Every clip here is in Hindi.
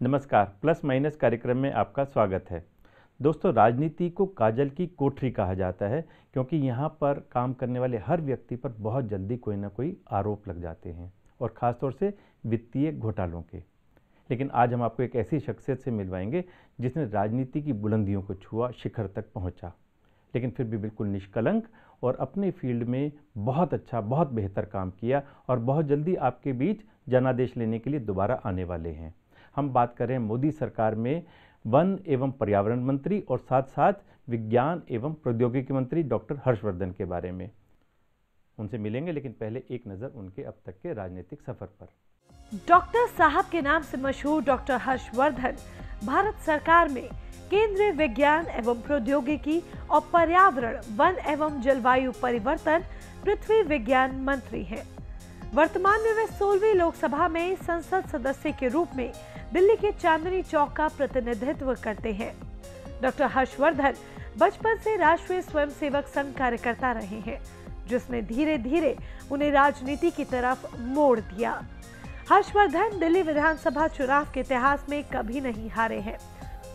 नमस्कार, प्लस माइनस कार्यक्रम में आपका स्वागत है। दोस्तों, राजनीति को काजल की कोठरी कहा जाता है क्योंकि यहाँ पर काम करने वाले हर व्यक्ति पर बहुत जल्दी कोई ना कोई आरोप लग जाते हैं और ख़ासतौर से वित्तीय घोटालों के। लेकिन आज हम आपको एक ऐसी शख्सियत से मिलवाएंगे जिसने राजनीति की बुलंदियों को छुआ, शिखर तक पहुँचा, लेकिन फिर भी बिल्कुल निष्कलंक और अपने फील्ड में बहुत अच्छा, बहुत बेहतर काम किया और बहुत जल्दी आपके बीच जनादेश लेने के लिए दोबारा आने वाले हैं। हम बात कर रहे हैं मोदी सरकार में वन एवं पर्यावरण मंत्री और साथ साथ विज्ञान एवं प्रौद्योगिकी मंत्री डॉक्टर हर्षवर्धन के बारे में। उनसे मिलेंगे, लेकिन पहले एक नज़र उनके अब तक के राजनीतिक सफर पर। डॉक्टर साहब के नाम से मशहूर डॉक्टर हर्षवर्धन भारत सरकार में केंद्रीय विज्ञान एवं प्रौद्योगिकी और पर्यावरण, वन एवं जलवायु परिवर्तन, पृथ्वी विज्ञान मंत्री हैं। वर्तमान में वे 16वीं लोकसभा में संसद सदस्य के रूप में दिल्ली के चांदनी चौक का प्रतिनिधित्व करते हैं। डॉक्टर हर्षवर्धन बचपन से राष्ट्रीय स्वयंसेवक संघ कार्यकर्ता रहे हैं, जिसने धीरे धीरे उन्हें राजनीति की तरफ मोड़ दिया। हर्षवर्धन दिल्ली विधानसभा चुनाव के इतिहास में कभी नहीं हारे हैं।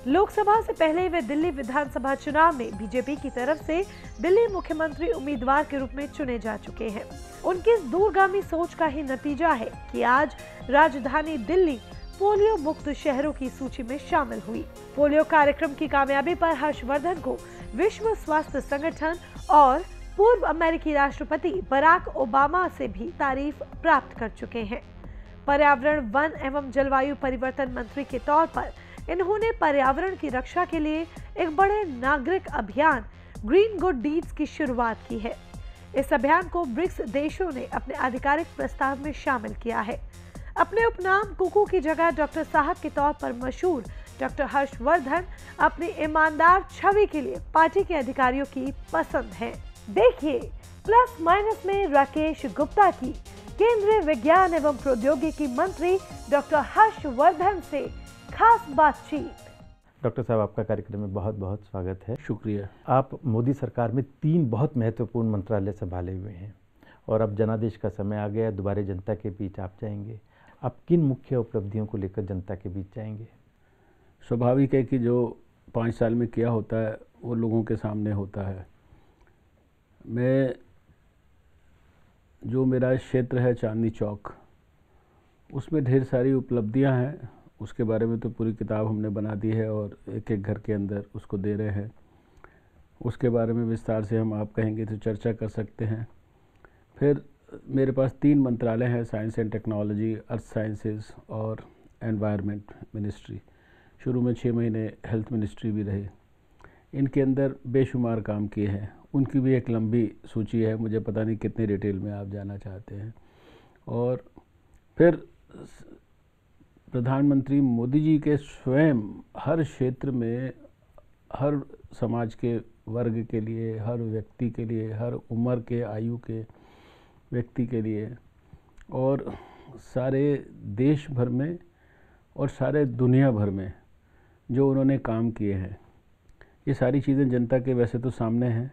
लोकसभा से पहले वे दिल्ली विधानसभा चुनाव में बीजेपी की तरफ से दिल्ली मुख्यमंत्री उम्मीदवार के रूप में चुने जा चुके हैं। उनकी इस दूरगामी सोच का ही नतीजा है कि आज राजधानी दिल्ली पोलियो मुक्त शहरों की सूची में शामिल हुई। पोलियो कार्यक्रम की कामयाबी पर हर्षवर्धन को विश्व स्वास्थ्य संगठन और पूर्व अमेरिकी राष्ट्रपति बराक ओबामा से भी तारीफ प्राप्त कर चुके हैं। पर्यावरण, वन एवं जलवायु परिवर्तन मंत्री के तौर पर इन्होंने पर्यावरण की रक्षा के लिए एक बड़े नागरिक अभियान ग्रीन गुड डीड्स की शुरुआत की है। इस अभियान को ब्रिक्स देशों ने अपने आधिकारिक प्रस्ताव में शामिल किया है। अपने उपनाम कुकू की जगह डॉक्टर साहब के तौर पर मशहूर डॉक्टर हर्षवर्धन अपनी ईमानदार छवि के लिए पार्टी के अधिकारियों की पसंद है। देखिए प्लस माइनस में राकेश गुप्ता की केंद्रीय विज्ञान एवं प्रौद्योगिकी मंत्री डॉक्टर हर्षवर्धन से खास बातचीत। डॉक्टर साहब, आपका कार्यक्रम में बहुत बहुत स्वागत है। शुक्रिया। आप मोदी सरकार में 3 बहुत महत्वपूर्ण मंत्रालय संभाले हुए हैं और अब जनादेश का समय आ गया, दोबारा जनता के बीच आप जाएंगे। आप किन मुख्य उपलब्धियों को लेकर जनता के बीच जाएंगे? स्वाभाविक है कि जो 5 साल में किया होता है वो लोगों के सामने होता है। जो मेरा क्षेत्र है चांदनी चौक, उसमें ढेर सारी उपलब्धियां हैं। उसके बारे में तो पूरी किताब हमने बना दी है और एक एक घर के अंदर उसको दे रहे हैं। उसके बारे में विस्तार से हम आप कहेंगे तो चर्चा कर सकते हैं। फिर मेरे पास 3 मंत्रालय हैं, science and technology, earth sciences और एनवायरनमेंट मिनिस्ट्री। शुरू में 6 महीने हेल्थ मिनिस्ट्री भी रहे। इनके अंदर बेशुमार काम किए हैं। उनकी भी एक लंबी सूची है, मुझे पता नहीं कितने डिटेल में आप जाना चाहते हैं। और फिर प्रधानमंत्री मोदी जी के स्वयं हर क्षेत्र में, हर समाज के वर्ग के लिए, हर व्यक्ति के लिए, हर उम्र के आयु के व्यक्ति के लिए और सारे देश भर में और सारे दुनिया भर में जो उन्होंने काम किए हैं, ये सारी चीज़ें जनता के वैसे तो सामने हैं,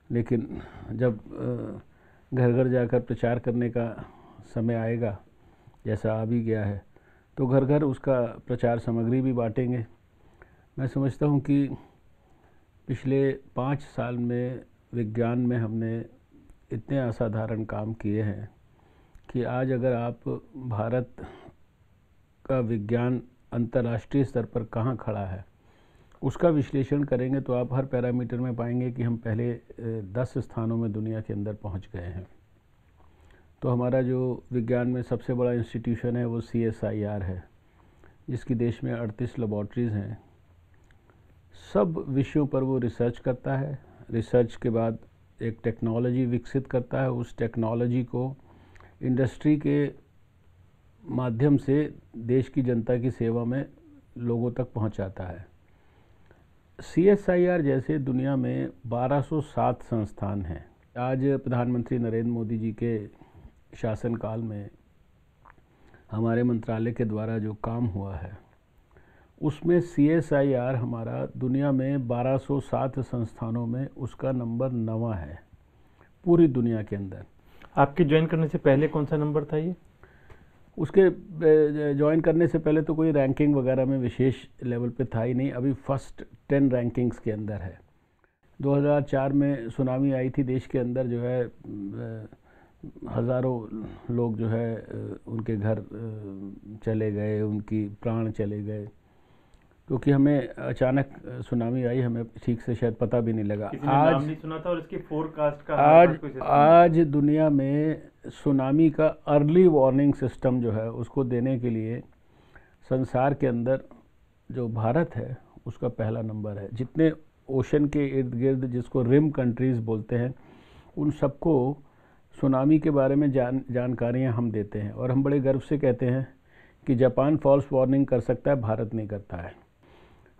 लेकिन जब घर घर जाकर प्रचार करने का समय आएगा, जैसा आ भी गया है, तो घर घर उसका प्रचार सामग्री भी बांटेंगे। मैं समझता हूँ कि पिछले 5 साल में विज्ञान में हमने इतने असाधारण काम किए हैं कि आज अगर आप भारत का विज्ञान अंतर्राष्ट्रीय स्तर पर कहाँ खड़ा है उसका विश्लेषण करेंगे तो आप हर पैरामीटर में पाएंगे कि हम पहले 10 स्थानों में दुनिया के अंदर पहुँच गए हैं। तो हमारा जो विज्ञान में सबसे बड़ा इंस्टीट्यूशन है वो CSIR है, जिसकी देश में 38 लेबॉर्ट्रीज़ हैं। सब विषयों पर वो रिसर्च करता है। रिसर्च के बाद एक टेक्नोलॉजी विकसित करता है। उस टेक्नोलॉजी को इंडस्ट्री के माध्यम से देश की जनता की सेवा में लोगों तक पहुंचाता है। CSIR जैसे दुनिया में 1207 संस्थान हैं। आज प्रधानमंत्री नरेंद्र मोदी जी के शासनकाल में हमारे मंत्रालय के द्वारा जो काम हुआ है उसमें CSIR हमारा दुनिया में 1207 संस्थानों में उसका नंबर 9वां है पूरी दुनिया के अंदर। आपके ज्वाइन करने से पहले कौन सा नंबर था ये? उसके ज्वाइन करने से पहले तो कोई रैंकिंग वगैरह में विशेष लेवल पे था ही नहीं, अभी फर्स्ट 10 रैंकिंग्स के अंदर है। 2004 में सुनामी आई थी, देश के अंदर जो है हज़ारों लोग जो है उनके घर चले गए, उनकी प्राण चले गए, क्योंकि हमें अचानक सुनामी आई, हमें ठीक से शायद पता भी नहीं लगा। आज नाम नहीं सुना था और इसकी फोरकास्ट का आज दुनिया में सुनामी का अर्ली वार्निंग सिस्टम जो है उसको देने के लिए संसार के अंदर जो भारत है उसका पहला नंबर है। जितने ओशन के इर्द गिर्द, जिसको रिम कंट्रीज़ बोलते हैं, उन सबको सुनामी के बारे में जानकारियाँ हम देते हैं और हम बड़े गर्व से कहते हैं कि जापान फॉल्स वार्निंग कर सकता है, भारत नहीं करता है।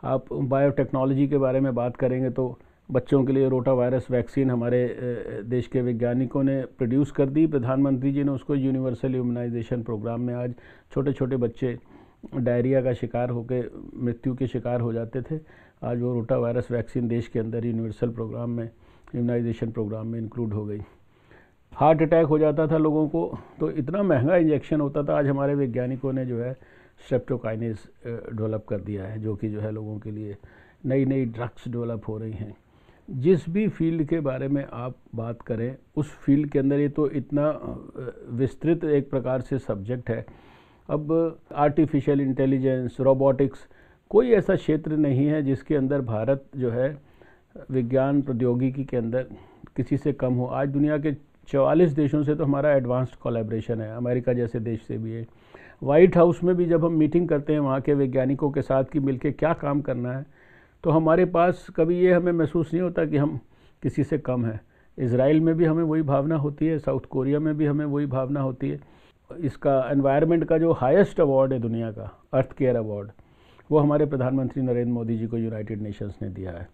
आप बायोटेक्नोलॉजी के बारे में बात करेंगे तो बच्चों के लिए रोटा वायरस वैक्सीन हमारे देश के वैज्ञानिकों ने प्रोड्यूस कर दी, प्रधानमंत्री जी ने उसको यूनिवर्सल इम्यूनाइजेशन प्रोग्राम में, आज छोटे छोटे बच्चे डायरिया का शिकार होकर मृत्यु के शिकार हो जाते थे, आज वो रोटा वायरस वैक्सीन देश के अंदर यूनिवर्सल प्रोग्राम में, इम्यूनाइजेशन प्रोग्राम में इंक्लूड हो गई। हार्ट अटैक हो जाता था लोगों को तो इतना महंगा इंजेक्शन होता था, आज हमारे वैज्ञानिकों ने जो है स्ट्रेप्टोकाइनेस डेवलप कर दिया है, जो कि जो है लोगों के लिए नई नई ड्रग्स डेवलप हो रही हैं। जिस भी फील्ड के बारे में आप बात करें उस फील्ड के अंदर ये तो इतना विस्तृत एक प्रकार से सब्जेक्ट है। अब आर्टिफिशियल इंटेलिजेंस, रोबोटिक्स, कोई ऐसा क्षेत्र नहीं है जिसके अंदर भारत जो है विज्ञान प्रौद्योगिकी के अंदर किसी से कम हो। आज दुनिया के 44 देशों से तो हमारा एडवांस्ड कोलैबोरेशन है, अमेरिका जैसे देश से भी है। वाइट हाउस में भी जब हम मीटिंग करते हैं वहाँ के वैज्ञानिकों के साथ कि मिलके क्या काम करना है, तो हमारे पास कभी ये हमें महसूस नहीं होता कि हम किसी से कम हैं। इज़राइल में भी हमें वही भावना होती है, साउथ कोरिया में भी हमें वही भावना होती है। इसका एनवायरनमेंट का जो हाईएस्ट अवार्ड है दुनिया का, अर्थ केयर अवार्ड, वो हमारे प्रधानमंत्री नरेंद्र मोदी जी को यूनाइटेड नेशंस ने दिया है।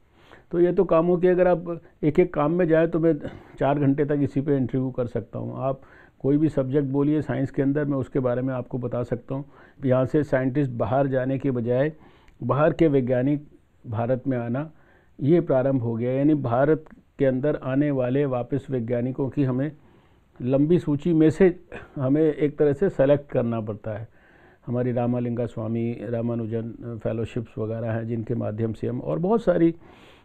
तो ये तो कामों की, अगर आप एक एक काम में जाए तो मैं 4 घंटे तक इसी पे इंटरव्यू कर सकता हूँ। आप कोई भी सब्जेक्ट बोलिए साइंस के अंदर, मैं उसके बारे में आपको बता सकता हूँ। यहाँ से साइंटिस्ट बाहर जाने के बजाय बाहर के वैज्ञानिक भारत में आना, ये प्रारंभ हो गया। यानी भारत के अंदर आने वाले वापस वैज्ञानिकों की हमें लंबी सूची में से हमें एक तरह से सेलेक्ट करना पड़ता है। हमारी रामालिंगा स्वामी, रामानुजन फेलोशिप्स वगैरह हैं जिनके माध्यम से हम, और बहुत सारी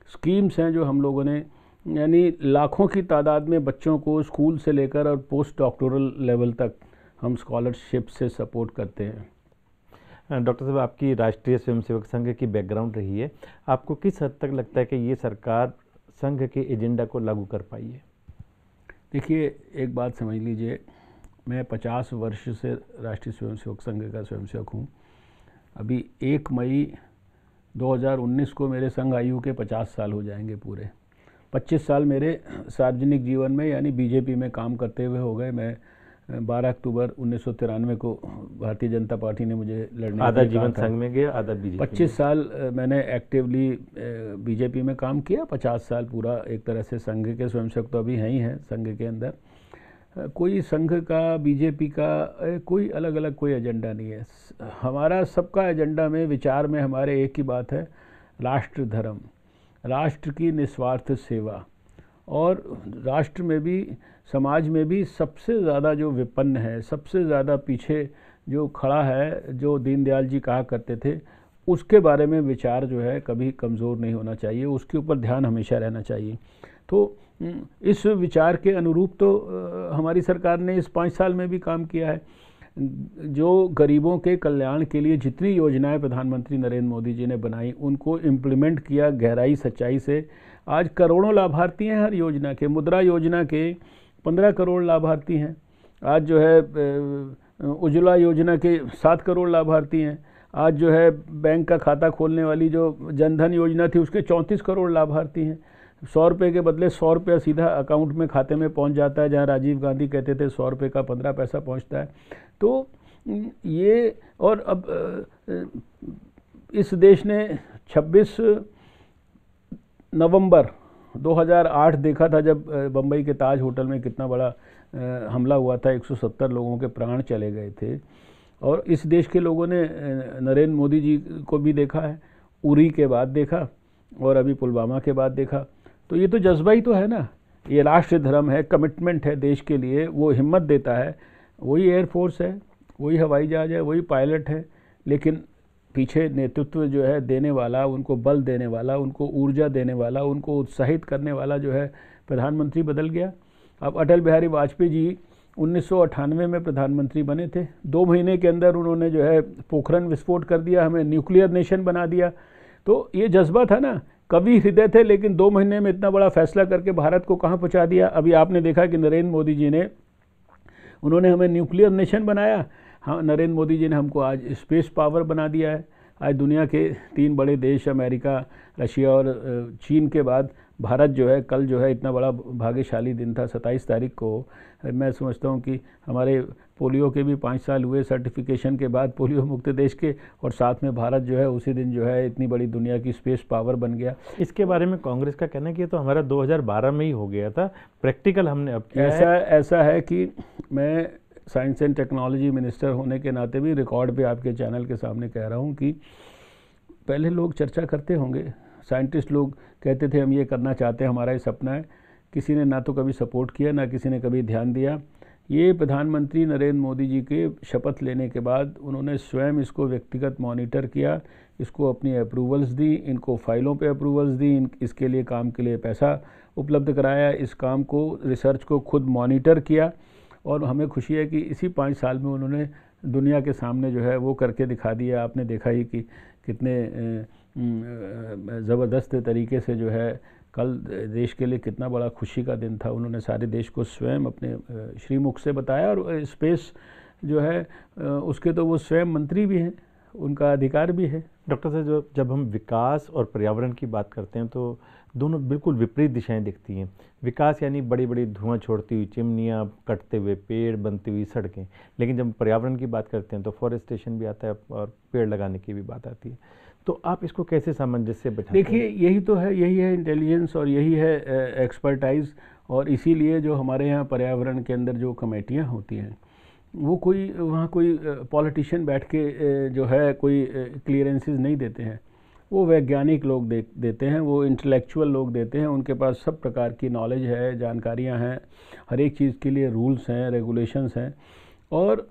स्कीम्स हैं जो हम लोगों ने, यानी लाखों की तादाद में बच्चों को स्कूल से लेकर और पोस्ट डॉक्टोरल लेवल तक हम स्कॉलरशिप से सपोर्ट करते हैं। डॉक्टर साहब, आपकी राष्ट्रीय स्वयंसेवक संघ की बैकग्राउंड रही है, आपको किस हद तक लगता है कि ये सरकार संघ के एजेंडा को लागू कर पाई है? देखिए, एक बात समझ लीजिए, मैं 50 वर्ष से राष्ट्रीय स्वयंसेवक संघ का स्वयंसेवक हूँ। अभी 1 मई 2019 को मेरे संघ आयु के 50 साल हो जाएंगे पूरे। 25 साल मेरे सार्वजनिक जीवन में यानी बीजेपी में काम करते हुए हो गए। मैं 12 अक्टूबर 1993 को भारतीय जनता पार्टी ने मुझे लड़ने, आधा जीवन संघ में गया, आधा बीजेपी। 25 साल मैंने एक्टिवली बीजेपी में काम किया, 50 साल पूरा एक तरह से संघ के स्वयंसेवक तो अभी हैं ही हैं संघ के अंदर। कोई संघ का, बीजेपी का कोई अलग अलग कोई एजेंडा नहीं है। हमारा सबका एजेंडा में, विचार में हमारे एक ही बात है, राष्ट्र धर्म, राष्ट्र की निस्वार्थ सेवा, और राष्ट्र में भी, समाज में भी सबसे ज़्यादा जो विपन्न है, सबसे ज़्यादा पीछे जो खड़ा है, जो दीनदयाल जी कहा करते थे, उसके बारे में विचार जो है कभी कमज़ोर नहीं होना चाहिए, उसके ऊपर ध्यान हमेशा रहना चाहिए। तो इस विचार के अनुरूप तो हमारी सरकार ने इस 5 साल में भी काम किया है। जो गरीबों के कल्याण के लिए जितनी योजनाएं प्रधानमंत्री नरेंद्र मोदी जी ने बनाई, उनको इम्प्लीमेंट किया गहराई सच्चाई से। आज करोड़ों लाभार्थी हैं हर योजना के। मुद्रा योजना के 15 करोड़ लाभार्थी हैं। आज जो है उज्ज्वला योजना के 7 करोड़ लाभार्थी हैं। आज जो है बैंक का खाता खोलने वाली जो जनधन योजना थी, उसके 34 करोड़ लाभार्थी हैं। 100 रुपये के बदले 100 रुपया सीधा अकाउंट में, खाते में पहुंच जाता है, जहां राजीव गांधी कहते थे 100 रुपये का 15 पैसा पहुंचता है। तो ये, और अब इस देश ने 26 नवंबर 2008 देखा था, जब बम्बई के ताज होटल में कितना बड़ा हमला हुआ था, 170 लोगों के प्राण चले गए थे। और इस देश के लोगों ने नरेंद्र मोदी जी को भी देखा है, उरी के बाद देखा और अभी पुलवामा के बाद देखा। तो ये तो जज्बा ही तो है ना, ये राष्ट्र धर्म है, कमिटमेंट है देश के लिए, वो हिम्मत देता है। वही एयरफोर्स है, वही हवाई जहाज़ है, वही पायलट है, लेकिन पीछे नेतृत्व जो है देने वाला, उनको बल देने वाला, उनको ऊर्जा देने वाला, उनको उत्साहित करने वाला जो है प्रधानमंत्री बदल गया। अब अटल बिहारी वाजपेयी जी 1998 में प्रधानमंत्री बने थे, 2 महीने के अंदर उन्होंने जो है पोखरण विस्फोट कर दिया, हमें न्यूक्लियर नेशन बना दिया। तो ये जज्बा था ना, कवि हृदय थे, लेकिन 2 महीने में इतना बड़ा फैसला करके भारत को कहाँ पहुँचा दिया। अभी आपने देखा कि नरेंद्र मोदी जी ने, उन्होंने हमें न्यूक्लियर नेशन बनाया। हाँ, नरेंद्र मोदी जी ने हमको आज स्पेस पावर बना दिया है। आज दुनिया के 3 बड़े देश अमेरिका, रशिया और चीन के बाद भारत जो है, कल जो है इतना बड़ा भाग्यशाली दिन था 27 तारीख को। मैं समझता हूँ कि हमारे पोलियो के भी 5 साल हुए सर्टिफिकेशन के बाद पोलियो मुक्त देश के, और साथ में भारत जो है उसी दिन जो है इतनी बड़ी दुनिया की स्पेस पावर बन गया। इसके बारे में कांग्रेस का कहना है कि ये तो हमारा 2012 में ही हो गया था, प्रैक्टिकल हमने अब किया है। ऐसा है कि मैं साइंस एंड टेक्नोलॉजी मिनिस्टर होने के नाते भी रिकॉर्ड पे आपके चैनल के सामने कह रहा हूँ कि पहले लोग चर्चा करते होंगे, साइंटिस्ट लोग कहते थे हम ये करना चाहते हैं, हमारा ये सपना है। किसी ने ना तो कभी सपोर्ट किया, ना किसी ने कभी ध्यान दिया। ये प्रधानमंत्री नरेंद्र मोदी जी के शपथ लेने के बाद उन्होंने स्वयं इसको व्यक्तिगत मॉनिटर किया, इसको अपनी अप्रूवल्स दी, इनको फाइलों पे अप्रूवल्स दी, इसके लिए काम के लिए पैसा उपलब्ध कराया, इस काम को, रिसर्च को खुद मॉनिटर किया। और हमें खुशी है कि इसी 5 साल में उन्होंने दुनिया के सामने जो है वो करके दिखा दिया। आपने देखा ही कि कितने ज़बरदस्त तरीके से जो है कल देश के लिए कितना बड़ा खुशी का दिन था। उन्होंने सारे देश को स्वयं अपने श्रीमुख से बताया, और स्पेस जो है उसके तो वो स्वयं मंत्री भी हैं, उनका अधिकार भी है। डॉक्टर साहब, जब हम विकास और पर्यावरण की बात करते हैं तो दोनों बिल्कुल विपरीत दिशाएं दिखती हैं। विकास यानी बड़ी बड़ी धुआं छोड़ती हुई चिमनियाँ, कटते हुए पेड़, बनती हुई सड़कें, लेकिन जब पर्यावरण की बात करते हैं तो फॉरेस्टेशन भी आता है और पेड़ लगाने की भी बात आती है। तो आप इसको कैसे सामंजस्य बैठाते हैं? देखिए, यही है इंटेलिजेंस, और यही है एक्सपर्टाइज। और इसीलिए जो हमारे यहाँ पर्यावरण के अंदर जो कमेटियाँ होती हैं, वो वहाँ कोई पॉलिटिशियन बैठ के जो है कोई क्लियरेंसेस नहीं देते हैं, वो वैज्ञानिक लोग देते हैं, वो इंटेलेक्चुअल लोग देते हैं। उनके पास सब प्रकार की नॉलेज है, जानकारियाँ हैं, हर एक चीज़ के लिए रूल्स हैं, रेगुलेशंस हैं। और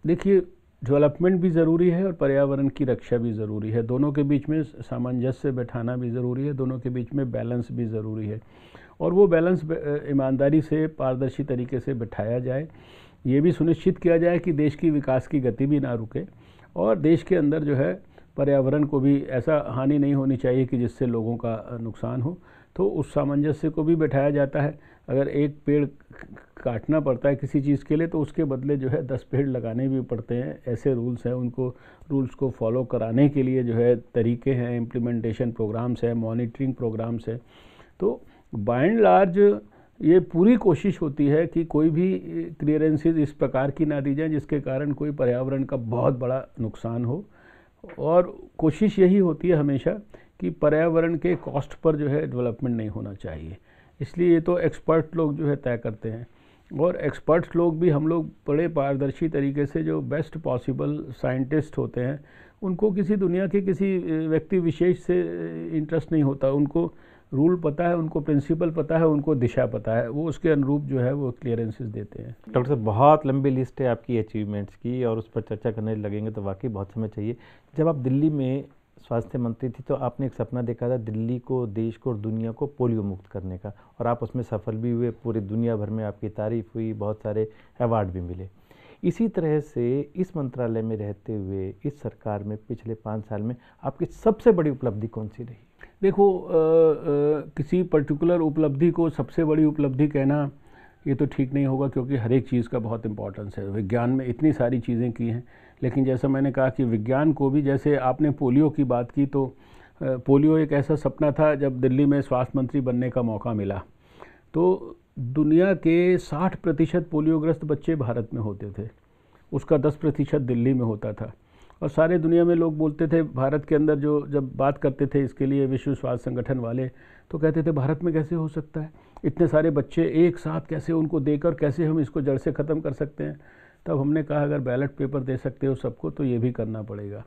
देखिए, डेवलपमेंट भी ज़रूरी है और पर्यावरण की रक्षा भी ज़रूरी है। दोनों के बीच में सामंजस्य बैठाना भी ज़रूरी है, दोनों के बीच में बैलेंस भी ज़रूरी है। और वो बैलेंस ईमानदारी से, पारदर्शी तरीके से बैठाया जाए। ये भी सुनिश्चित किया जाए कि देश की विकास की गति भी ना रुके, और देश के अंदर जो है पर्यावरण को भी ऐसा हानि नहीं होनी चाहिए कि जिससे लोगों का नुकसान हो। तो उस सामंजस्य को भी बैठाया जाता है। अगर एक पेड़ काटना पड़ता है किसी चीज़ के लिए, तो उसके बदले जो है 10 पेड़ लगाने भी पड़ते हैं। ऐसे रूल्स हैं, उनको रूल्स को फॉलो कराने के लिए जो है तरीके हैं, इम्प्लीमेंटेशन प्रोग्राम्स हैं, मॉनिटरिंग प्रोग्राम्स हैं। तो बाय एंड लार्ज ये पूरी कोशिश होती है कि कोई भी क्लियरेंसेस इस प्रकार की ना दी जाए जिसके कारण कोई पर्यावरण का बहुत बड़ा नुकसान हो। और कोशिश यही होती है हमेशा कि पर्यावरण के कॉस्ट पर जो है डेवलपमेंट नहीं होना चाहिए। इसलिए ये तो एक्सपर्ट लोग जो है तय करते हैं, और एक्सपर्ट्स लोग भी हम लोग बड़े पारदर्शी तरीके से, जो बेस्ट पॉसिबल साइंटिस्ट होते हैं, उनको किसी दुनिया के किसी व्यक्ति विशेष से इंटरेस्ट नहीं होता। उनको रूल पता है, उनको प्रिंसिपल पता है, उनको दिशा पता है, वो उसके अनुरूप जो है वो क्लियरेंसेस देते हैं। डॉक्टर साहब, बहुत लंबी लिस्ट है आपकी अचीवमेंट्स की, और उस पर चर्चा करने लगेंगे तो वाकई बहुत समय चाहिए। जब आप दिल्ली में स्वास्थ्य मंत्री थी तो आपने एक सपना देखा था दिल्ली को, देश को और दुनिया को पोलियो मुक्त करने का, और आप उसमें सफल भी हुए। पूरी दुनिया भर में आपकी तारीफ हुई, बहुत सारे अवार्ड भी मिले। इसी तरह से इस मंत्रालय में रहते हुए इस सरकार में पिछले 5 साल में आपकी सबसे बड़ी उपलब्धि कौन सी रही? देखो, किसी पर्टिकुलर उपलब्धि को सबसे बड़ी उपलब्धि कहना ये तो ठीक नहीं होगा, क्योंकि हर एक चीज़ का बहुत इम्पोर्टेंस है। विज्ञान में इतनी सारी चीज़ें की हैं, लेकिन जैसा मैंने कहा कि विज्ञान को भी, जैसे आपने पोलियो की बात की, तो पोलियो एक ऐसा सपना था। जब दिल्ली में स्वास्थ्य मंत्री बनने का मौका मिला तो दुनिया के 60% पोलियोग्रस्त बच्चे भारत में होते थे, उसका 10% दिल्ली में होता था। और सारे दुनिया में लोग बोलते थे, भारत के अंदर जो जब बात करते थे इसके लिए विश्व स्वास्थ्य संगठन वाले, तो कहते थे भारत में कैसे हो सकता है, इतने सारे बच्चे एक साथ कैसे उनको देकर कैसे हम इसको जड़ से ख़त्म कर सकते हैं। तब हमने कहा अगर बैलेट पेपर दे सकते हो सबको तो ये भी करना पड़ेगा।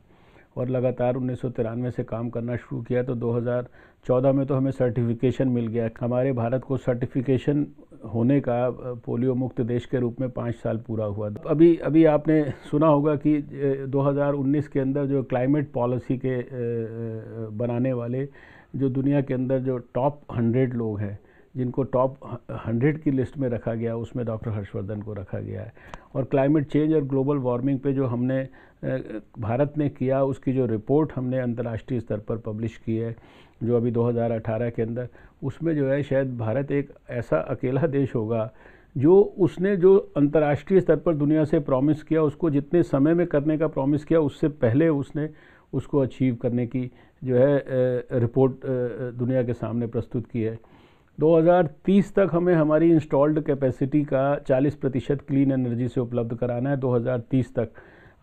और लगातार 1993 से काम करना शुरू किया। तो 2014 में तो हमें सर्टिफिकेशन मिल गया। हमारे भारत को सर्टिफिकेशन होने का पोलियो मुक्त देश के रूप में 5 साल पूरा हुआ। अभी आपने सुना होगा कि 2019 के अंदर जो क्लाइमेट पॉलिसी के बनाने वाले जो दुनिया के अंदर जो टॉप 100 लोग हैं, जिनको टॉप 100 की लिस्ट में रखा गया, उसमें डॉक्टर हर्षवर्धन को रखा गया है। और क्लाइमेट चेंज और ग्लोबल वार्मिंग पे जो हमने भारत ने किया, उसकी जो रिपोर्ट हमने अंतर्राष्ट्रीय स्तर पर पब्लिश की है, जो अभी 2018 के अंदर, उसमें जो है शायद भारत एक ऐसा अकेला देश होगा जो उसने जो अंतर्राष्ट्रीय स्तर पर दुनिया से प्रॉमिस किया, उसको जितने समय में करने का प्रॉमिस किया, उससे पहले उसने उसको अचीव करने की जो है रिपोर्ट दुनिया के सामने प्रस्तुत की है। 2030 तक हमें हमारी इंस्टॉल्ड कैपेसिटी का 40% क्लीन एनर्जी से उपलब्ध कराना है 2030 तक।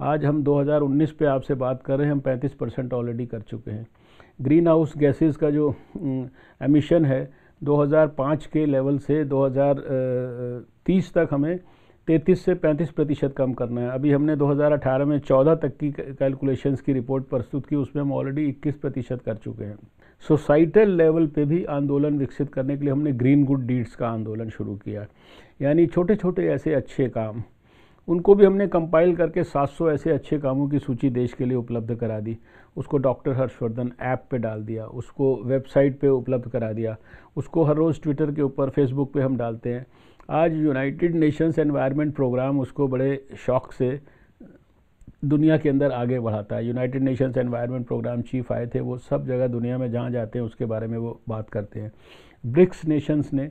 आज हम 2019 पे आपसे बात कर रहे हैं, हम 35% ऑलरेडी कर चुके हैं। ग्रीन हाउस गैसेस का जो एमिशन है 2005 के लेवल से 2030 तक हमें 33 से 35% कम करना है। अभी हमने 2018 में 14 तक की कैलकुलेशंस की रिपोर्ट प्रस्तुत की, उसमें हम ऑलरेडी 21% कर चुके हैं। सोसाइटल लेवल पे भी आंदोलन विकसित करने के लिए हमने ग्रीन गुड डीड्स का आंदोलन शुरू किया, यानी छोटे छोटे ऐसे अच्छे काम, उनको भी हमने कंपाइल करके 700 ऐसे अच्छे कामों की सूची देश के लिए उपलब्ध करा दी। उसको डॉक्टर हर्षवर्धन ऐप पे डाल दिया, उसको वेबसाइट पे उपलब्ध करा दिया, उसको हर रोज़ ट्विटर के ऊपर, फेसबुक पे हम डालते हैं। आज यूनाइटेड नेशंस एनवायरनमेंट प्रोग्राम उसको बड़े शौक से दुनिया के अंदर आगे बढ़ाता है। United Nations environment programme chief आए थे, वो सब जगह दुनिया में जहाँ जाते हैं उसके बारे में वो बात करते हैं। ब्रिक्स नेशंस ने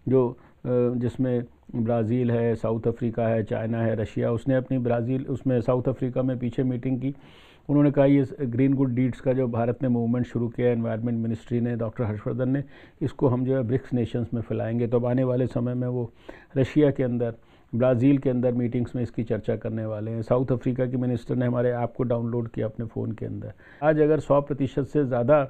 जो जिसमें ब्राज़ील है, साउथ अफ्रीका है, चाइना है, रशिया, उसने अपनी ब्राज़ील उसमें साउथ अफ्रीका में पीछे मीटिंग की। उन्होंने कहा ये ग्रीन गुड डीड्स का जो भारत ने मूवमेंट शुरू किया, एनवायरनमेंट मिनिस्ट्री ने, डॉक्टर हर्षवर्धन ने, इसको हम जो है ब्रिक्स नेशंस में फैलाएंगे। तो अब आने वाले समय में वो रशिया के अंदर, ब्राज़ील के अंदर मीटिंग्स में इसकी चर्चा करने वाले हैं। साउथ अफ्रीका के मिनिस्टर ने हमारे ऐप को डाउनलोड किया अपने फ़ोन के अंदर। आज अगर 100% से ज़्यादा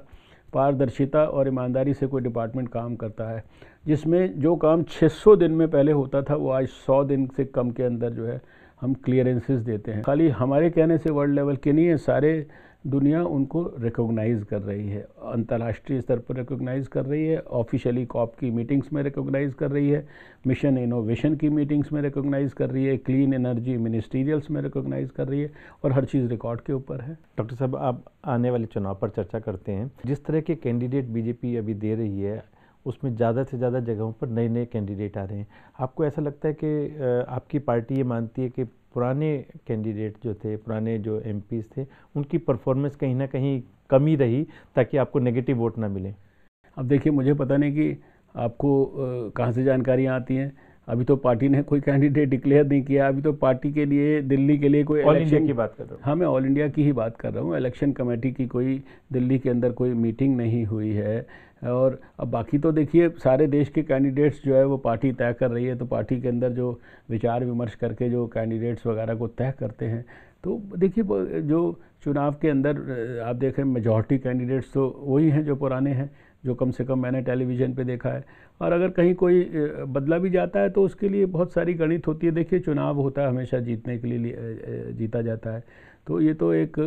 पारदर्शिता और ईमानदारी से कोई डिपार्टमेंट काम करता है, जिसमें जो काम 600 दिन में पहले होता था, वो आज 100 दिन से कम के अंदर जो है हम क्लियरेंसेस देते हैं। खाली हमारे कहने से वर्ल्ड लेवल के नहीं है, सारे दुनिया उनको रिकॉग्नाइज़ कर रही है, अंतर्राष्ट्रीय स्तर पर रिकॉग्नाइज़ कर रही है, ऑफिशियली कॉप की मीटिंग्स में रिकॉग्नाइज़ कर रही है, मिशन इनोवेशन की मीटिंग्स में रिकॉग्नाइज़ कर रही है, क्लीन एनर्जी मिनिस्ट्रियल्स में रिकॉग्नाइज़ कर रही है, और हर चीज़ रिकॉर्ड के ऊपर है। डॉक्टर साहब, आप आने वाले चुनाव पर चर्चा करते हैं। जिस तरह के कैंडिडेट बीजेपी अभी दे रही है, उसमें ज़्यादा से ज़्यादा जगहों पर नए नए कैंडिडेट आ रहे हैं। आपको ऐसा लगता है कि आपकी पार्टी ये मानती है कि पुराने कैंडिडेट जो थे, पुराने जो एमपीज़ थे, उनकी परफॉर्मेंस कहीं ना कहीं कमी रही ताकि आपको नेगेटिव वोट ना मिले? अब देखिए, मुझे पता नहीं कि आपको कहाँ से जानकारियाँ आती हैं। अभी तो पार्टी ने कोई कैंडिडेट डिक्लेयर नहीं किया। अभी तो पार्टी के लिए, दिल्ली के लिए कोई ऑल इंडिया की बात कर रहा हूँ। हाँ, मैं ऑल इंडिया की ही बात कर रहा हूँ। इलेक्शन कमेटी की कोई दिल्ली के अंदर कोई मीटिंग नहीं हुई है। और अब बाकी तो देखिए, सारे देश के कैंडिडेट्स जो है वो पार्टी तय कर रही है। तो पार्टी के अंदर जो विचार विमर्श करके जो कैंडिडेट्स वगैरह को तय करते हैं, तो देखिए जो चुनाव के अंदर आप देखें, मेजॉरिटी कैंडिडेट्स तो वही हैं जो पुराने हैं, जो कम से कम मैंने टेलीविज़न पे देखा है। और अगर कहीं कोई बदला भी जाता है तो उसके लिए बहुत सारी गणित होती है। देखिए, चुनाव होता है, हमेशा जीतने के लिए जीता जाता है। तो ये तो एक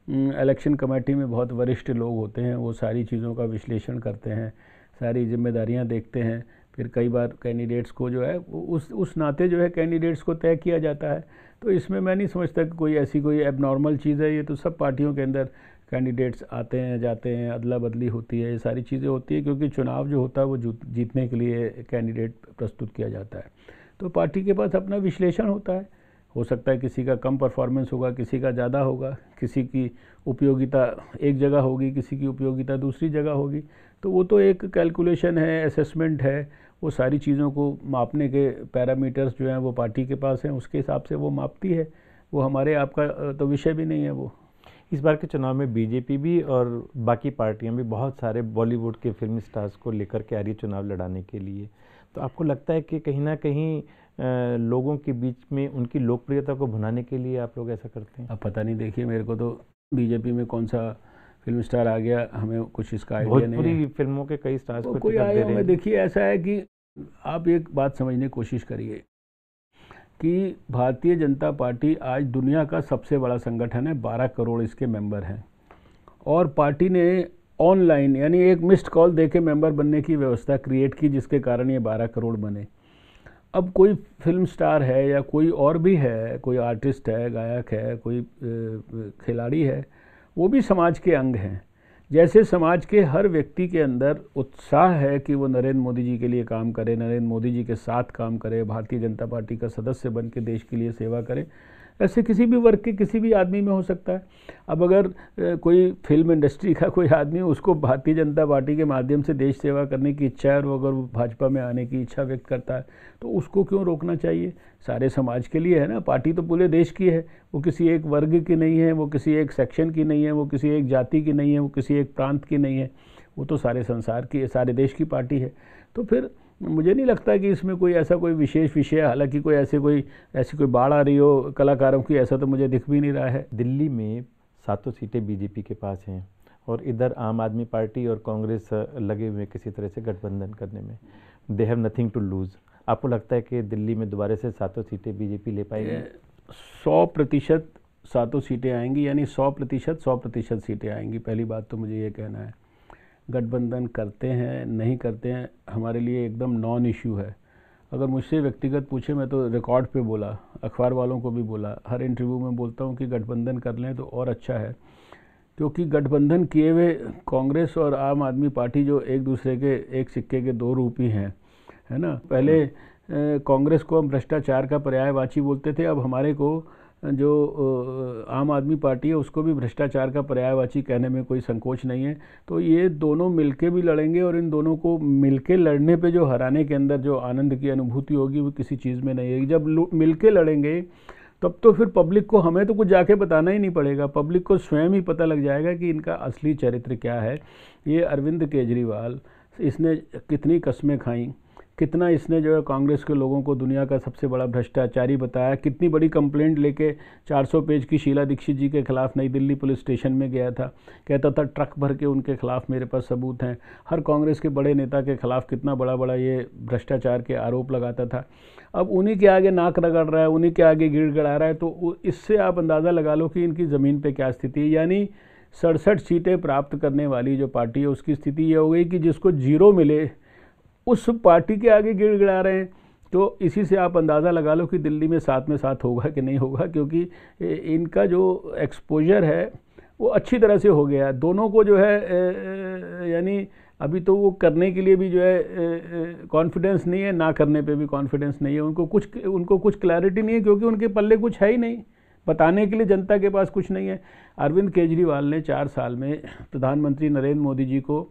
इलेक्शन कमेटी में बहुत वरिष्ठ लोग होते हैं, वो सारी चीज़ों का विश्लेषण करते हैं, सारी जिम्मेदारियां देखते हैं। फिर कई बार कैंडिडेट्स को जो है उस नाते जो है कैंडिडेट्स को तय किया जाता है। तो इसमें मैं नहीं समझता कि कोई ऐसी कोई एबनॉर्मल चीज़ है। ये तो सब पार्टियों के अंदर कैंडिडेट्स आते हैं, जाते हैं, अदला बदली होती है, ये सारी चीज़ें होती है, क्योंकि चुनाव जो होता है वो जीतने के लिए कैंडिडेट प्रस्तुत किया जाता है। तो पार्टी के पास अपना विश्लेषण होता है। हो सकता है किसी का कम परफॉर्मेंस होगा, किसी का ज़्यादा होगा, किसी की उपयोगिता एक जगह होगी, किसी की उपयोगिता दूसरी जगह होगी। तो वो तो एक कैलकुलेशन है, असेसमेंट है। वो सारी चीज़ों को मापने के पैरामीटर्स जो हैं वो पार्टी के पास हैं, उसके हिसाब से वो मापती है। वो हमारे आपका तो विषय भी नहीं है। वो इस बार के चुनाव में बीजेपी भी और बाकी पार्टियां भी बहुत सारे बॉलीवुड के फिल्म स्टार्स को लेकर के आ रही चुनाव लड़ाने के लिए। तो आपको लगता है कि कहीं ना कहीं लोगों के बीच में उनकी लोकप्रियता को भुनाने के लिए आप लोग ऐसा करते हैं? अब पता नहीं, देखिए, मेरे को तो बीजेपी में कौन सा फिल्म स्टार आ गया, हमें कुछ इसका आइडिया नहीं है। भोजपुरी फिल्मों के कई स्टार्स को कोई आए में, देखिए ऐसा है कि आप एक बात समझने की कोशिश करिए। कि भारतीय जनता पार्टी आज दुनिया का सबसे बड़ा संगठन है, 12 करोड़ इसके मेंबर हैं, और पार्टी ने ऑनलाइन यानी एक मिस्ड कॉल देके मेंबर बनने की व्यवस्था क्रिएट की, जिसके कारण ये 12 करोड़ बने। अब कोई फिल्म स्टार है या कोई और भी है, कोई आर्टिस्ट है, गायक है, कोई खिलाड़ी है, वो भी समाज के अंग हैं। जैसे समाज के हर व्यक्ति के अंदर उत्साह है कि वो नरेंद्र मोदी जी के लिए काम करे, नरेंद्र मोदी जी के साथ काम करे, भारतीय जनता पार्टी का सदस्य बन के देश के लिए सेवा करे, ऐसे किसी भी वर्ग के किसी भी आदमी में हो सकता है। अब अगर कोई फिल्म इंडस्ट्री का कोई आदमी, उसको भारतीय जनता पार्टी के माध्यम से देश सेवा करने की इच्छा है और अगर वो भाजपा में आने की इच्छा व्यक्त करता है तो उसको क्यों रोकना चाहिए? सारे समाज के लिए है ना, पार्टी तो पूरे देश की है, वो किसी एक वर्ग की नहीं है, वो किसी एक सेक्शन की नहीं है, वो किसी एक जाति की नहीं है, वो किसी एक प्रांत की नहीं है, वो तो सारे संसार की, सारे देश की पार्टी है। तो फिर मुझे नहीं लगता कि इसमें कोई ऐसा कोई विशेष विषय, हालांकि कोई ऐसी कोई बाढ़ आ रही हो कलाकारों की, ऐसा तो मुझे दिख भी नहीं रहा है। दिल्ली में 7 सीटें बीजेपी के पास हैं और इधर आम आदमी पार्टी और कांग्रेस लगे हुए किसी तरह से गठबंधन करने में। They have nothing to lose. आपको लगता है कि दिल्ली में दोबारा से 7 सीटें बीजेपी ले पाएगी? 100% 7 सीटें आएंगी, यानी 100% सीटें आएंगी। पहली बात तो मुझे ये कहना है, गठबंधन करते हैं नहीं करते हैं हमारे लिए एकदम नॉन इश्यू है। अगर मुझसे व्यक्तिगत पूछे, मैं तो रिकॉर्ड पे बोला, अखबार वालों को भी बोला, हर इंटरव्यू में बोलता हूँ कि गठबंधन कर लें तो और अच्छा है, क्योंकि गठबंधन किए हुए कांग्रेस और आम आदमी पार्टी जो एक दूसरे के एक सिक्के के दो रूप ही हैं, है ना। पहले कांग्रेस को हम भ्रष्टाचार का पर्यायवाची बोलते थे, अब हमारे को जो आम आदमी पार्टी है उसको भी भ्रष्टाचार का पर्यायवाची कहने में कोई संकोच नहीं है। तो ये दोनों मिलके भी लड़ेंगे और इन दोनों को मिलके लड़ने पे जो हराने के अंदर जो आनंद की अनुभूति होगी वो किसी चीज़ में नहीं है। जब मिलके लड़ेंगे तब तो फिर पब्लिक को, हमें तो कुछ जाके बताना ही नहीं पड़ेगा, पब्लिक को स्वयं ही पता लग जाएगा कि इनका असली चरित्र क्या है। ये अरविंद केजरीवाल, इसने कितनी कस्में खाई, कितना इसने जो है कांग्रेस के लोगों को दुनिया का सबसे बड़ा भ्रष्टाचारी बताया, कितनी बड़ी कंप्लेंट लेके 400 पेज की शीला दीक्षित जी के खिलाफ नई दिल्ली पुलिस स्टेशन में गया था, कहता था ट्रक भर के उनके खिलाफ मेरे पास सबूत हैं। हर कांग्रेस के बड़े नेता के खिलाफ कितना बड़ा बड़ा ये भ्रष्टाचार के आरोप लगाता था। अब उन्हीं के आगे नाक रगड़ रहा है, उन्हीं के आगे गिड़गिड़ा रहा है। तो इससे आप अंदाज़ा लगा लो कि इनकी ज़मीन पर क्या स्थिति है। यानी 67 सीटें प्राप्त करने वाली जो पार्टी है उसकी स्थिति ये हो गई कि जिसको 0 मिले उस पार्टी के आगे गिड़गिड़ा रहे हैं। तो इसी से आप अंदाज़ा लगा लो कि दिल्ली में 7 होगा कि नहीं होगा, क्योंकि इनका जो एक्सपोजर है वो अच्छी तरह से हो गया है। दोनों को जो है यानी अभी तो वो करने के लिए भी जो है कॉन्फिडेंस नहीं है, ना करने पे भी कॉन्फिडेंस नहीं है। उनको कुछ क्लैरिटी नहीं है, क्योंकि उनके पल्ले कुछ है ही नहीं, बताने के लिए जनता के पास कुछ नहीं है। अरविंद केजरीवाल ने 4 साल में प्रधानमंत्री नरेंद्र मोदी जी को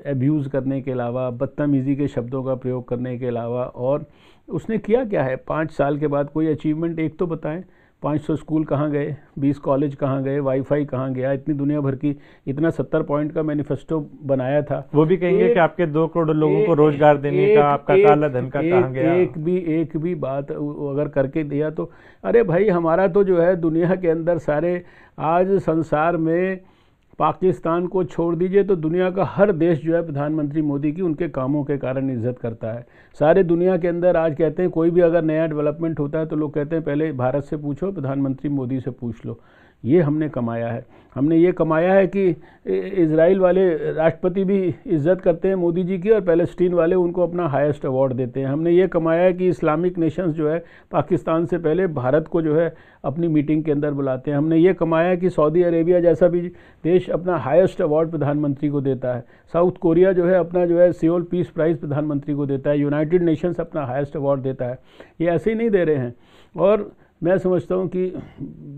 एब्यूज़ करने के अलावा, बदतमीज़ी के शब्दों का प्रयोग करने के अलावा और उसने किया क्या है? 5 साल के बाद कोई अचीवमेंट एक तो बताएं। 500 स्कूल कहाँ गए, 20 कॉलेज कहाँ गए, वाईफाई कहाँ गया, इतनी दुनिया भर की, इतना 70 पॉइंट का मैनिफेस्टो बनाया था। वो भी कहेंगे कि आपके 2 करोड़ लोगों को रोजगार देने का आपका काला धन का कहाँ गया? एक भी बात अगर करके दिया तो, अरे भाई हमारा तो जो है दुनिया के अंदर सारे, आज संसार में पाकिस्तान को छोड़ दीजिए तो दुनिया का हर देश जो है प्रधानमंत्री मोदी की उनके कामों के कारण इज्जत करता है। सारे दुनिया के अंदर आज कहते हैं कोई भी अगर नया डेवलपमेंट होता है तो लोग कहते हैं पहले भारत से पूछो, प्रधानमंत्री मोदी से पूछ लो। ये हमने कमाया है। हमने ये कमाया है कि इजराइल वाले राष्ट्रपति भी इज्जत करते हैं मोदी जी की और पैलेस्टीन वाले उनको अपना हाईएस्ट अवार्ड देते हैं। हमने ये कमाया है कि इस्लामिक नेशंस जो है पाकिस्तान से पहले भारत को जो है अपनी मीटिंग के अंदर बुलाते हैं। हमने ये कमाया है कि सऊदी अरेबिया जैसा भी देश अपना हाईएस्ट अवार्ड प्रधानमंत्री को देता है। साउथ कोरिया जो है अपना जो है सियोल पीस प्राइज़ प्रधानमंत्री को देता है। यूनाइटेड नेशंस अपना हाईएस्ट अवार्ड देता है। ये ऐसे ही नहीं दे रहे हैं। और मैं समझता हूँ कि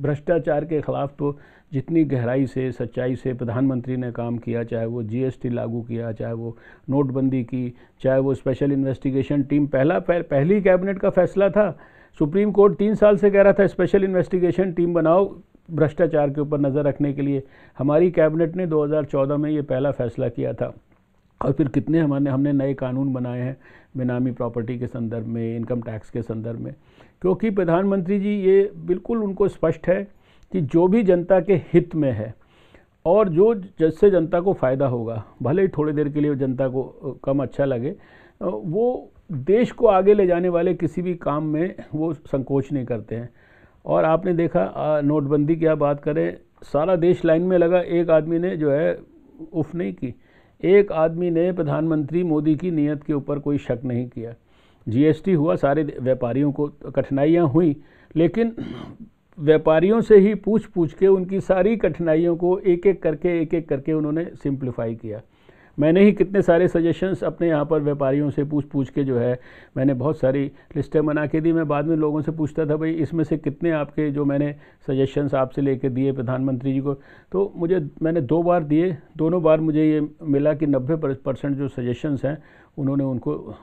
भ्रष्टाचार के ख़िलाफ़ तो जितनी गहराई से, सच्चाई से प्रधानमंत्री ने काम किया, चाहे वो जीएसटी लागू किया, चाहे वो नोटबंदी की, चाहे वो स्पेशल इन्वेस्टिगेशन टीम, पहली कैबिनेट का फैसला था। सुप्रीम कोर्ट 3 साल से कह रहा था स्पेशल इन्वेस्टिगेशन टीम बनाओ भ्रष्टाचार के ऊपर नज़र रखने के लिए। हमारी कैबिनेट ने 2014 में ये पहला फैसला किया था। और फिर कितने हमने नए कानून बनाए हैं बेनामी प्रॉपर्टी के संदर्भ में, इनकम टैक्स के संदर्भ में, क्योंकि प्रधानमंत्री जी ये बिल्कुल उनको स्पष्ट है कि जो भी जनता के हित में है और जो जिससे जनता को फ़ायदा होगा, भले ही थोड़ी देर के लिए जनता को कम अच्छा लगे, वो देश को आगे ले जाने वाले किसी भी काम में वो संकोच नहीं करते हैं। और आपने देखा नोटबंदी की आप बात करें, सारा देश लाइन में लगा, एक आदमी ने जो है उफ नहीं की, एक आदमी ने प्रधानमंत्री मोदी की नीयत के ऊपर कोई शक नहीं किया। जीएसटी हुआ, सारे व्यापारियों को कठिनाइयाँ हुई, लेकिन व्यापारियों से ही पूछ पूछ के उनकी सारी कठिनाइयों को एक एक करके उन्होंने सिंप्लीफाई किया। मैंने ही कितने सारे सजेशंस अपने यहाँ पर व्यापारियों से पूछ के जो है मैंने बहुत सारी लिस्टें बना के दी। मैं बाद में लोगों से पूछता था, भाई इसमें से कितने आपके जो मैंने सजेशंस आपसे लेके दिए प्रधानमंत्री जी को, तो मैंने 2 बार दिए, दोनों बार मुझे ये मिला कि 90% जो सजेशंस हैं उन्होंने उनको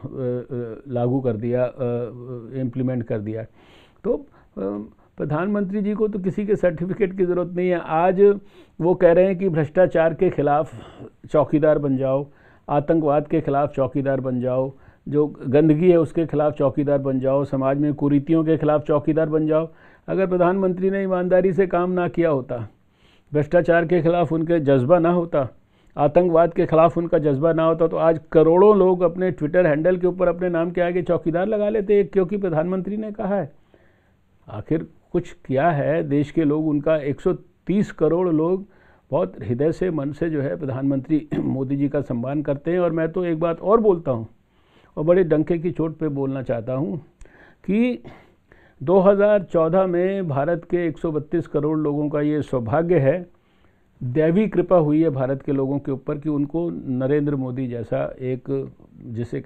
लागू कर दिया, इम्प्लीमेंट कर दिया। तो प्रधानमंत्री जी को तो किसी के सर्टिफिकेट की ज़रूरत नहीं है। आज वो कह रहे हैं कि भ्रष्टाचार के खिलाफ चौकीदार बन जाओ, आतंकवाद के खिलाफ चौकीदार बन जाओ, जो गंदगी है उसके खिलाफ चौकीदार बन जाओ, समाज में कुरीतियों के खिलाफ चौकीदार बन जाओ। अगर प्रधानमंत्री ने ईमानदारी से काम ना किया होता, भ्रष्टाचार के खिलाफ उनके जज्बा ना होता, आतंकवाद के खिलाफ उनका जज्बा ना होता, तो आज करोड़ों लोग अपने ट्विटर हैंडल के ऊपर अपने नाम के आगे चौकीदार लगा लेते, क्योंकि प्रधानमंत्री ने कहा है। आखिर कुछ किया है देश के लोग, उनका 130 करोड़ लोग बहुत हृदय से, मन से जो है प्रधानमंत्री मोदी जी का सम्मान करते हैं। और मैं तो एक बात और बोलता हूँ, और बड़े डंके की चोट पे बोलना चाहता हूँ कि 2014 में भारत के 132 करोड़ लोगों का ये सौभाग्य है, दैवी कृपा हुई है भारत के लोगों के ऊपर कि उनको नरेंद्र मोदी जैसा एक जिसे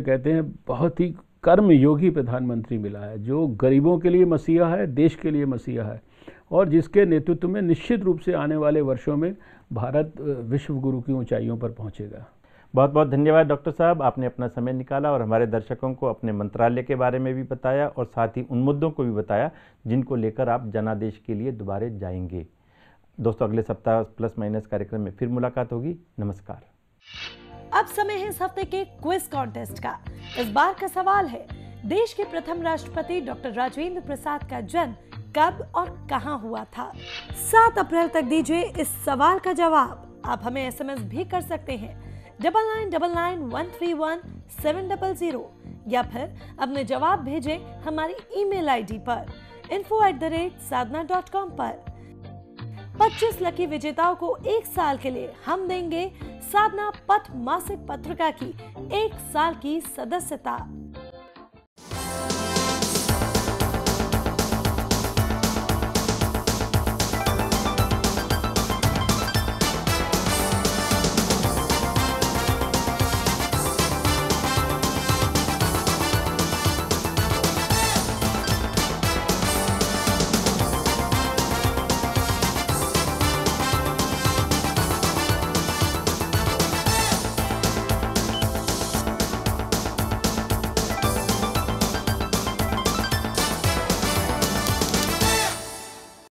कहते हैं बहुत ही कर्मयोगी प्रधानमंत्री मिला है, जो गरीबों के लिए मसीहा है, देश के लिए मसीहा है, और जिसके नेतृत्व में निश्चित रूप से आने वाले वर्षों में भारत विश्व गुरु की ऊंचाइयों पर पहुंचेगा। बहुत बहुत धन्यवाद डॉक्टर साहब, आपने अपना समय निकाला और हमारे दर्शकों को अपने मंत्रालय के बारे में भी बताया और साथ ही उन मुद्दों को भी बताया जिनको लेकर आप जनादेश के लिए दोबारा जाएंगे। दोस्तों, अगले सप्ताह प्लस माइनस कार्यक्रम में फिर मुलाकात होगी। नमस्कार। अब समय है इस हफ्ते के क्विज कॉन्टेस्ट का। इस बार का सवाल है, देश के प्रथम राष्ट्रपति डॉक्टर राजेंद्र प्रसाद का जन्म कब और कहां हुआ था? 7 अप्रैल तक दीजिए इस सवाल का जवाब। आप हमें एसएमएस भी कर सकते हैं 9999131700 या फिर अपने जवाब भेजें हमारी ईमेल आईडी पर info@sadhana.com पर। 25 लकी विजेताओं को 1 साल के लिए हम देंगे साधना पथ मासिक पत्रिका की 1 साल की सदस्यता।